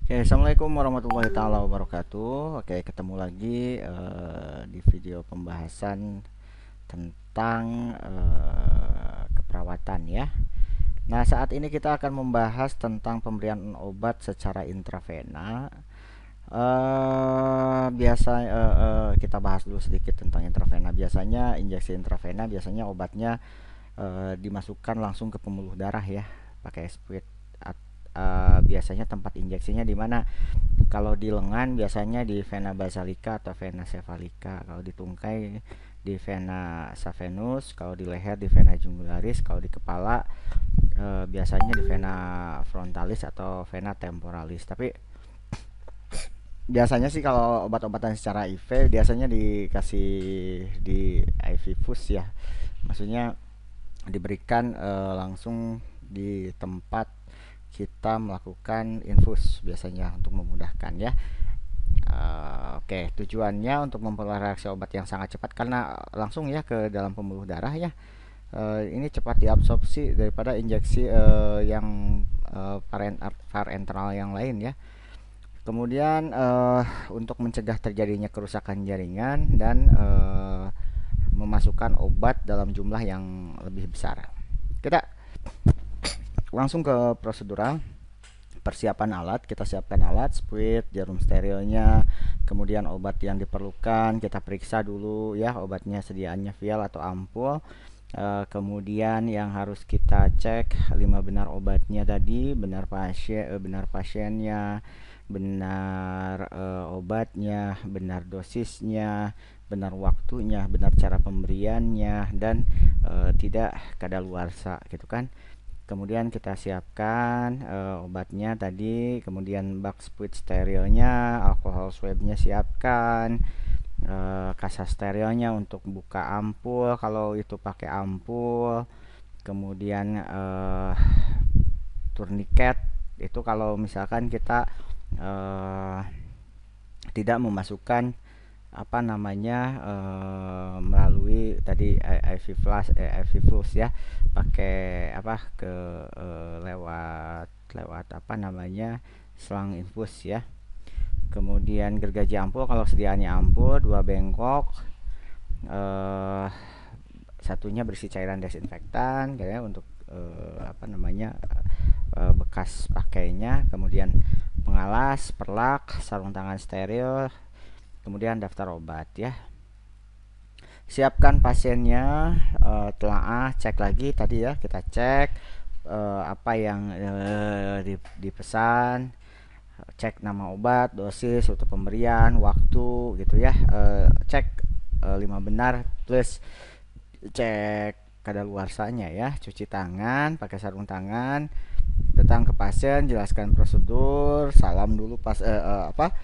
Oke, Assalamualaikum warahmatullahi taala wabarakatuh. Oke, ketemu lagi di video pembahasan tentang keperawatan ya. Nah, saat ini kita akan membahas tentang pemberian obat secara intravena. Kita bahas dulu sedikit tentang intravena. Biasanya injeksi intravena, biasanya obatnya dimasukkan langsung ke pembuluh darah ya, pakai squid. Biasanya tempat injeksinya di mana? Kalau di lengan biasanya di vena basalica atau vena cephalica, kalau di tungkai di vena saphenous, kalau di leher di vena jugularis, kalau di kepala biasanya di vena frontalis atau vena temporalis. Tapi biasanya sih kalau obat-obatan secara IV biasanya dikasih di IV fus ya. Maksudnya diberikan langsung di tempat kita melakukan infus biasanya untuk memudahkan ya. Oke, tujuannya untuk memperoleh reaksi obat yang sangat cepat karena langsung ya ke dalam pembuluh darah ya. Ini cepat diabsorpsi daripada injeksi yang parenteral yang lain ya. Kemudian untuk mencegah terjadinya kerusakan jaringan dan memasukkan obat dalam jumlah yang lebih besar. Kita langsung ke prosedural. Persiapan alat, kita siapkan alat, spuit, jarum sterilnya, kemudian obat yang diperlukan, kita periksa dulu ya obatnya sediaannya vial atau ampul. Kemudian yang harus kita cek 5 benar obatnya tadi, benar pasiennya, benar obatnya, benar dosisnya, benar waktunya, benar cara pemberiannya, dan tidak kadaluarsa gitu kan. Kemudian kita siapkan obatnya tadi, kemudian bak spuit sterilnya, alkohol swabnya siapkan, kasa sterilnya untuk buka ampul kalau itu pakai ampul, kemudian turniket itu kalau misalkan kita eh, tidak memasukkan apa namanya melalui tadi IV flush ya, pakai apa ke lewat apa namanya selang infus ya. Kemudian gergaji ampul kalau sediaannya ampul 2 bengkok, eh, satunya berisi cairan desinfektan kayak untuk apa namanya bekas pakainya, kemudian pengalas, perlak, sarung tangan steril, kemudian daftar obat ya. Siapkan pasiennya, telaah, cek lagi tadi ya, kita cek apa yang dipesan, cek nama obat, dosis, rute pemberian, waktu gitu ya. Cek 5 benar plus cek kadaluarsanya ya, cuci tangan pakai sarung tangan, datang ke pasien, jelaskan prosedur, salam dulu pas apa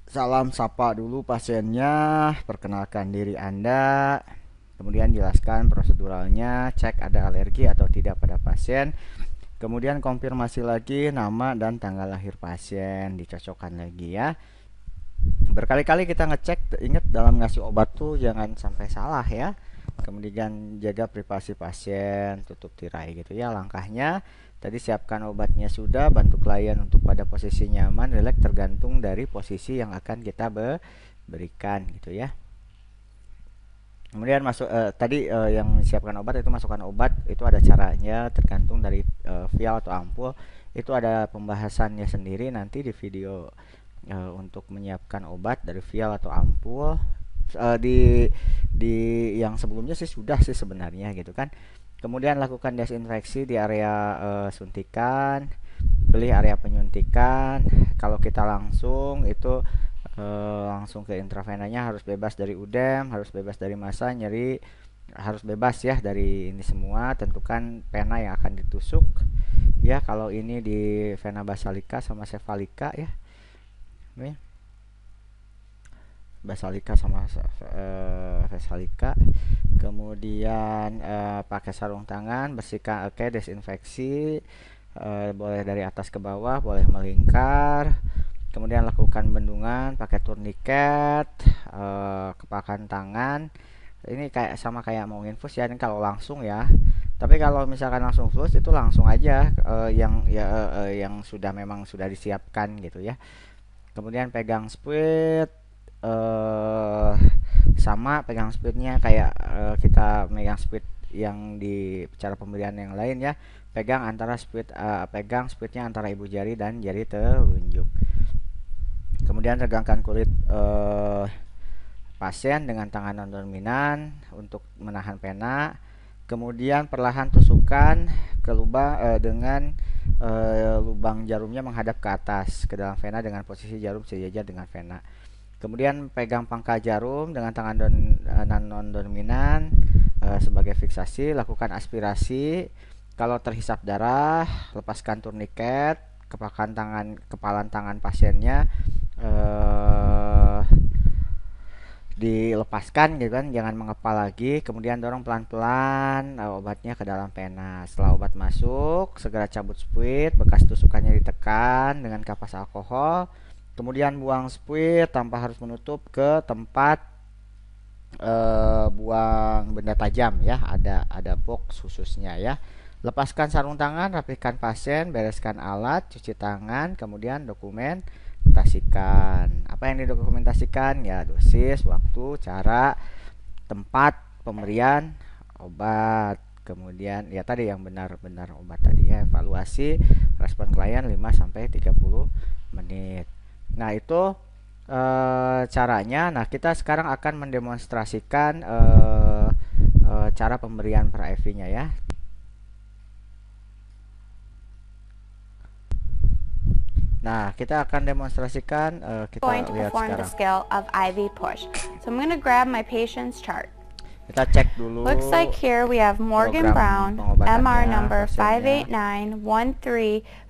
salam sapa dulu pasiennya, perkenalkan diri Anda, kemudian jelaskan proseduralnya, cek ada alergi atau tidak pada pasien, kemudian konfirmasi lagi nama dan tanggal lahir pasien, dicocokkan lagi ya. Berkali-kali kita ngecek, ingat dalam ngasih obat tuh jangan sampai salah ya. Kemudian jaga privasi pasien, tutup tirai gitu ya langkahnya. Tadi siapkan obatnya sudah, bantu klien untuk pada posisi nyaman, rileks tergantung dari posisi yang akan kita berikan gitu ya. Kemudian masuk tadi yang siapkan obat itu masukkan obat itu ada caranya tergantung dari vial atau ampul. Itu ada pembahasannya sendiri nanti di video untuk menyiapkan obat dari vial atau ampul. Di yang sebelumnya sih sudah sih sebenarnya gitu kan. Kemudian lakukan desinfeksi di area suntikan, pilih area penyuntikan. Kalau kita langsung itu langsung ke intravenanya harus bebas dari udem, harus bebas dari massa, nyeri, harus bebas ya dari ini semua. Tentukan pena yang akan ditusuk ya, kalau ini di vena basalica sama cephalica ya. Ini basalica sama basalica. Kemudian pakai sarung tangan, bersihkan, oke, desinfeksi, boleh dari atas ke bawah, boleh melingkar. Kemudian lakukan bendungan pakai turniket, kepakan tangan. Ini kayak sama kayak mau infus ya, ini kalau langsung ya. Tapi kalau misalkan langsung flus itu langsung aja yang sudah memang sudah disiapkan gitu ya. Kemudian pegang spuit, eh sama pegang spuitnya kayak kita megang spuit yang di cara pemberian yang lain ya. Pegang spuitnya antara ibu jari dan jari telunjuk. Kemudian regangkan kulit pasien dengan tangan non dominan untuk menahan pena. Kemudian perlahan tusukkan ke lubang dengan lubang jarumnya menghadap ke atas ke dalam vena dengan posisi jarum sejajar dengan vena. Kemudian pegang pangkal jarum dengan tangan non dominan sebagai fiksasi. Lakukan aspirasi. Kalau terhisap darah, lepaskan turniket. Kepalan tangan pasiennya dilepaskan gitu kan, jangan mengepal lagi. Kemudian dorong pelan-pelan obatnya ke dalam pena. Setelah obat masuk, segera cabut spuit, bekas tusukannya ditekan dengan kapas alkohol. Kemudian buang spuit tanpa harus menutup ke tempat buang benda tajam ya, ada box khususnya ya. Lepaskan sarung tangan, rapihkan pasien, bereskan alat, cuci tangan, kemudian dokumentasikan. Apa yang didokumentasikan? Ya, dosis, waktu, cara, tempat pemberian obat. Kemudian ya tadi yang benar-benar obat tadi ya, evaluasi respon klien 5 sampai 30 menit. Nah, itu caranya. Nah, kita sekarang akan mendemonstrasikan cara pemberian per IV-nya ya. Nah, kita akan demonstrasikan, kita going to lihat perform the sekarang. skill of IV push. So I'm going to grab my patient's chart. Kita cek dulu. Looks like here we have Morgan Brown, program MR pengobatannya, number pasiennya.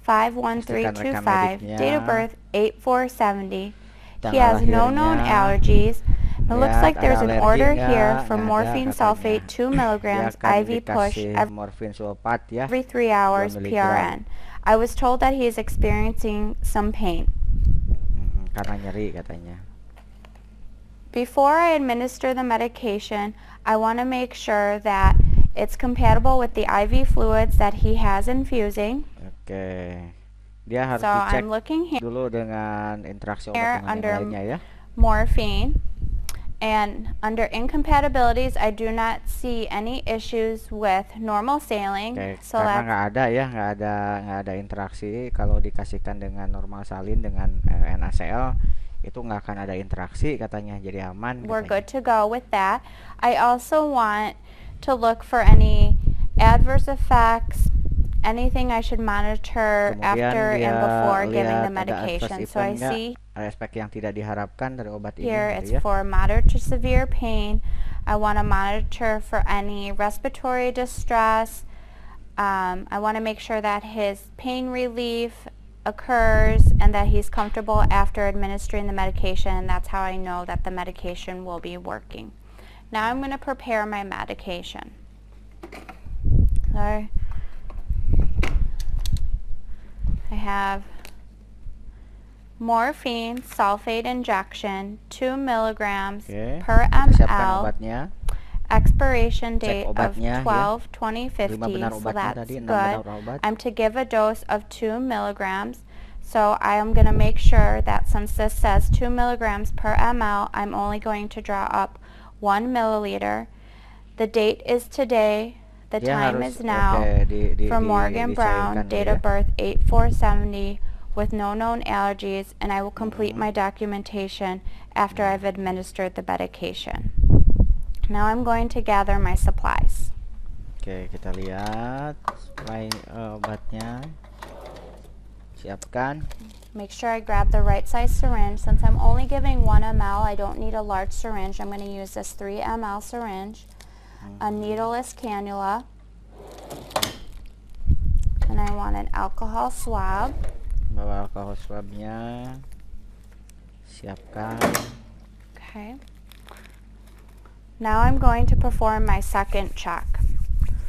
58913513225, date of birth 8470. He Tanggal has no known lahirnya. allergies. It looks Lihat, like there's ada an alergi order nggak? here for Nggak ada morphine katanya. sulfate 2 Dia milligrams akan IV push dikasih morfin sulfat ya, every 3 hours 2 PRN. I was told that he is experiencing some pain. Karena nyeri katanya. Before I administer the medication, I want to make sure that it's compatible with the IV fluids that he has infusing. Oke. Dia harus So dicek I'm looking here dulu dengan interaksi Here obat dengan under yang lainnya ya. morphine, and under incompatibilities, I do not see any issues with normal saline. Oke, So karena that's nggak ada ya, nggak ada interaksi. Kalau dikasihkan dengan normal salin dengan NaCl itu nggak akan ada interaksi katanya, jadi aman we're katanya. good to go with that. I also want to look for any adverse effects, anything I should monitor Kemudian after and dia before giving lihat the ada adverse medication. So I event nggak, see aspek yang tidak diharapkan dari obat here ini it's gitu ya. for moderate to severe pain. I want to monitor for any respiratory distress. I want to make sure that his pain relief occurs and that he's comfortable after administering the medication, and that's how I know that the medication will be working. Now I'm going to prepare my medication. So I have morphine sulfate injection 2 milligrams Oke, per kita siapkan ml, obatnya. expiration Cek date of obatnya ya. 12/2050, 5 benar so obatnya that's tadi, 6 good. benar obat. I'm to give a dose of 2 milligrams, so I am going to make sure that since this says 2 milligrams per ml, I'm only going to draw up 1 milliliter. The date is today, the Dia time harus is now, for Morgan Brown, dicairkan date dulu of ya. birth 8470, with no known allergies, and I will complete my documentation after I've administered the medication. Now I'm going to gather my supplies. Oke, kita lihat supply obatnya. Siapkan. Make sure I grab the right size syringe. Since I'm only giving 1 ml, I don't need a large syringe. I'm going to use this 3 ml syringe, a needleless cannula, and I want an alcohol swab. Bawa alkohol swabnya. Siapkan. Okay. Now I'm going to perform my second check.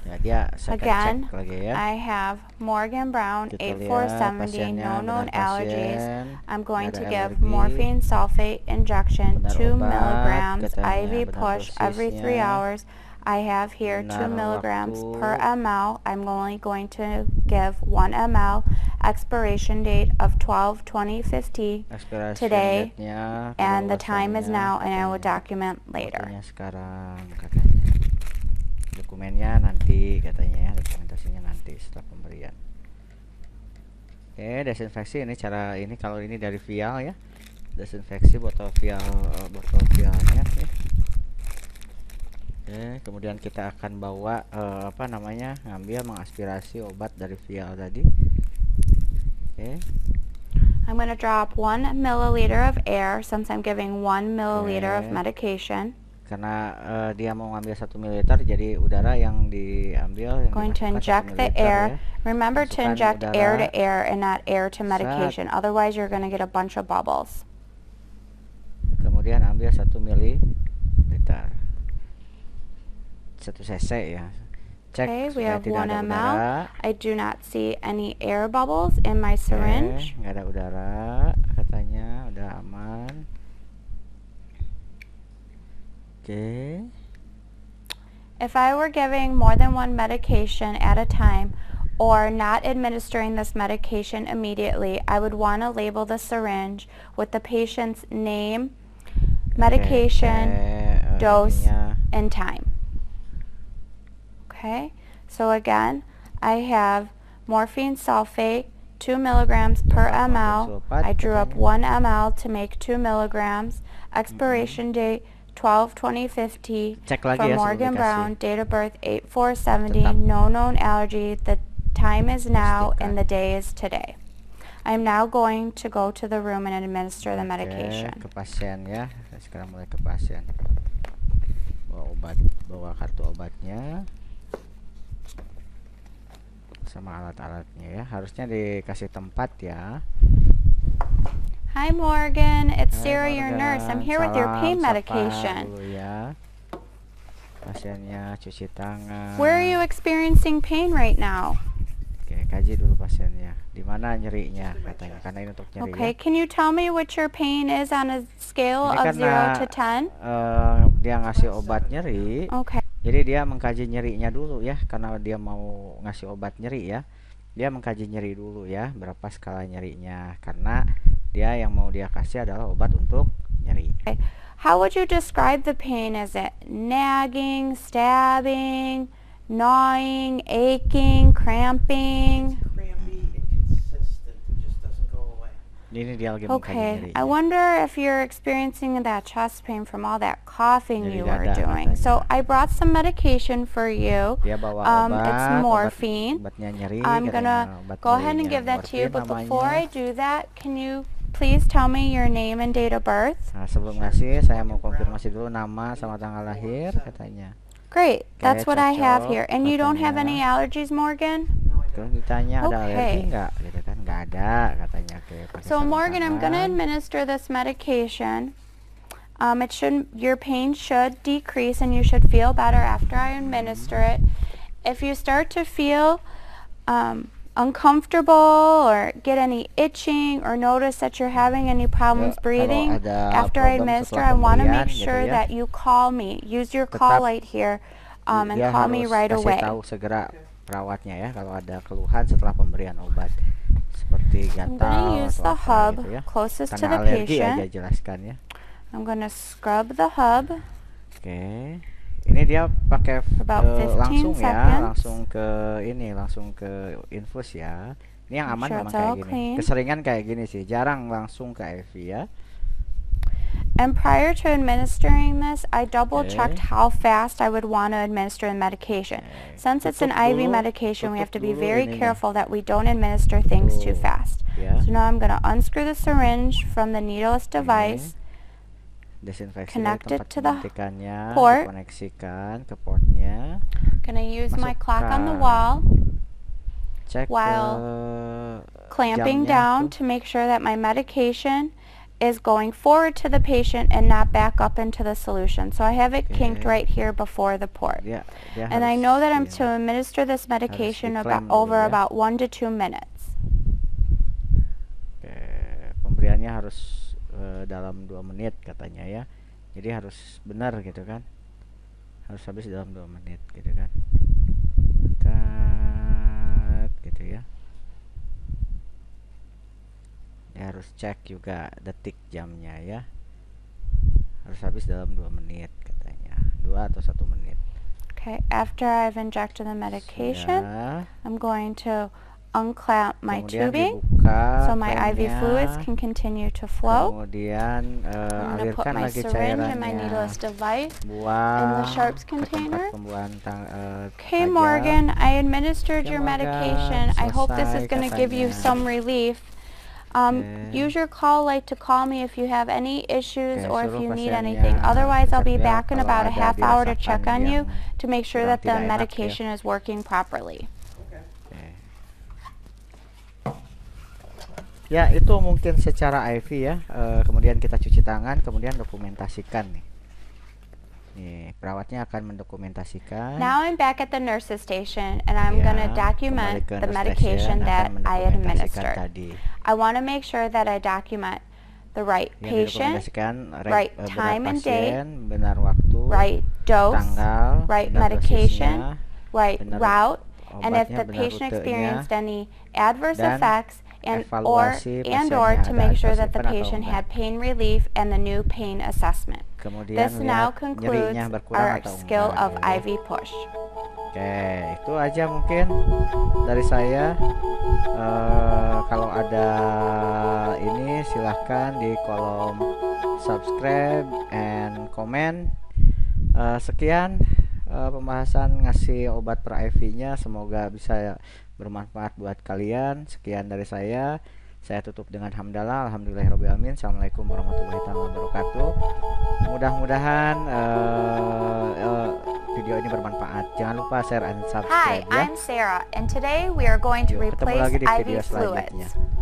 Ya, dia second Again, check lagi ya. I have Morgan Brown, Kita lihat 8470, pasiennya, no known benar allergies. pasien, I'm going nggak to ada give alergi, morphine sulfate injection benar 2 obat, milligrams katanya, IV benar push every 3 dosisnya. hours. I have here 2 Benar milligrams per waktu. ml. I'm only going to give 1 ml. Expiration date of 12/20/50 Expiration today, date-nya, and the time is kadaluarsanya now, and I will katanya. document later. Waktunya sekarang katanya. Dokumennya nanti katanya ya, dokumentasinya nanti setelah pemberian. Oke, desinfeksi ini cara ini, kalau ini dari vial ya. Desinfeksi botol vialnya ya. Oke, kemudian kita akan bawa ngambil mengaspirasi obat dari vial tadi. Oke. I'm going to drop 1 milliliter of air since I'm giving 1 milliliter of Oke. medication. Karena dia mau ngambil 1 ml, jadi udara yang diambil yang Going to dimasukkan 1 inject the ml air. ya. Remember to Masukkan inject udara. air to air and not air to Saat. medication. Otherwise, you're going to get a bunch of bubbles. Kemudian ambil 1 ml, 1 cc ya. Cek Okay, we supaya have tidak 1 ada ml. udara. I do not see any air bubbles in my syringe. Nggak ada udara katanya, udah aman. Oke. If I were giving more than 1 medication at a time or not administering this medication immediately, I would want to label the syringe with the patient's name, medication, dose, and time. Okay, so again, I have morphine sulfate, 2 milligrams per ml. I drew up 1 ml to make 2 milligrams. Expiration date 12/20/50 Cek lagi for ya sebelum Morgan dikasih. Brown, date of birth 8/4/70, Tetap. no known allergy. The time is now Pastikan. and the day is today. I'm now going to go to the room and administer the Oke, medication. ke pasien ya. Sekarang mulai ke pasien. Bawa kartu obatnya sama alat-alatnya ya. Harusnya dikasih tempat ya. Hi Morgan, it's Hai, Sarah, your nurse. I'm Morgan. here with your Salam, pain sapa medication. dulu ya. Pasiennya cuci tangan. Where are you experiencing pain right now? Oke, kaji dulu pasiennya. Di mana nyerinya katanya, karena ini untuk nyeri Okay, ya. can you tell me what your pain is on a scale Ini of karena 0 to 10? Dia ngasih obat nyeri. Okay. Jadi dia mengkaji nyerinya dulu ya, karena dia mau ngasih obat nyeri ya. Dia mengkaji nyeri dulu ya, berapa skala nyerinya, karena dia yang mau dia kasih adalah obat untuk nyeri. How would you describe the pain? Is it nagging, stabbing, gnawing, aching, cramping? Crampy, inconsistent. It just doesn't go away. Ini dia lagi mengkaji Okay, nyeri. I wonder if you're experiencing that chest pain from all that coughing Nyeri you were dada doing. So katanya. I brought some medication for you. Dia bawa It's morphine. obatnya nyeri. I'm katanya, gonna obat go ahead and nyerinya give that to you, but morfin before I namanya. do that, can you please tell me your name and date of birth? Nah, sebelum ngasih saya mau konfirmasi dulu nama sama tanggal lahir katanya. Great, that's what I have cocok here. And you don't have any katanya. allergies, Morgan? No, I Terus don't. ditanya ada Okay. alergi nggak, gitu kan? Nggak ada katanya. Oke, pakai So sarung Morgan, I'm gonna tangan. administer this medication. Your pain should decrease and you should feel better after I administer it. If you start to feel uncomfortable or get any itching or notice that you're having any problems Ya, breathing kalau ada after I problem administer, setelah I want to pemberian make gitu sure ya, that you call me. Use your call tetap light here and dia call me harus right kasih away. tahu segera perawatnya ya kalau ada keluhan setelah pemberian obat seperti I'm gatal going to use atau the apa hub gitu ya. closest to Karena the alergi aja patient. jelaskan ya. I'm going to scrub the hub. Oke. Ini dia pakai About 15 langsung ya, seconds. langsung ke infus ya. Ini yang Make aman sure memang it's all kayak gini. clean. Keseringan kayak gini sih, jarang langsung ke IV ya. And prior to administering this, I double Okay. checked how fast I would want to administer the medication. Okay. Since it's an Tutup IV dulu, medication, we have to be tutup dulu very ininya. careful that we don't administer things too Tuh, fast. ya. So now I'm going to unscrew the syringe from the needleless device. Desinfeksi Connect dari it tempat to the penyuntikannya, port. dikoneksikan ke portnya. Going to use my clock on the Masukkan. wall, Cek While ke clamping jamnya down tuh. to make sure that my medication is going forward to the patient and not back up into the solution. So I have it kinked Okay. right here before the port. Dia And I harus know that I'm ini. to administer this medication diklaim dulu over ya. about 1 to 2 minutes. Oke, pemberiannya harus dalam 2 menit katanya ya. Jadi harus benar gitu kan. harus habis dalam 2 menit gitu kan. Tat, gitu ya. Ya harus cek juga detik jamnya ya. Harus habis dalam 2 menit katanya. 2 atau 1 menit. Okay, after I've injected the medication, Sudah. I'm going to unclamp my Kemudian tubing dibuka so my IV klemnya. fluids can continue to flow. Kemudian I'm going to put alirkan my lagi syringe and my cairannya. needleless device. Buang in the sharps ke tempat container. pembuangan Okay, tajam. Morgan, I administered Okay, your Morgan, medication. I hope this is selesai going to give you katanya. some relief. Okay. Use your call light to call me if you have any issues Okay, or if suruh you need pasiennya anything. Otherwise, I'll be cek ya back in kalau about a ada half hour to check dirasakan on you yang to make sure kurang that the tidak enak ya. medication is working properly. Okay. Oke. Ya, itu mungkin secara IV ya. Kemudian kita cuci tangan, kemudian dokumentasikan nih. Nih, perawatnya akan mendokumentasikan. Now I'm back at the nurse's station and I'm Ya, going to kembali document ke the nurse medication station, that akan I mendokumentasikan administered. tadi. I want to make sure that I document the right Yang patient, didokumentasikan right benar time and date, pasien, benar waktu, right dose, tanggal, right benar medication, dosisnya, right benar route, and if obatnya, the benar patient rutenya, experienced any adverse dan effects and evaluasi or pasiennya to ada make sure adverse that the event atau patient enggak. had pain relief and the new pain assessment. Kemudian This now lihat concludes nyerinya berkurang our atau skill enggak of ya. IV push. Oke, itu aja mungkin dari saya. Kalau ada ini silahkan di kolom subscribe and comment. Sekian pembahasan ngasih obat per IV-nya, semoga bisa bermanfaat buat kalian. Sekian dari saya. Saya tutup dengan hamdalah, alhamdulillahirobbilalamin. Assalamualaikum warahmatullahi wabarakatuh. Mudah-mudahan video ini bermanfaat. Jangan lupa share and Hi, subscribe ya. I'm Sarah, and today we are going to Yuk, ketemu replace lagi di IV video selanjutnya. fluids.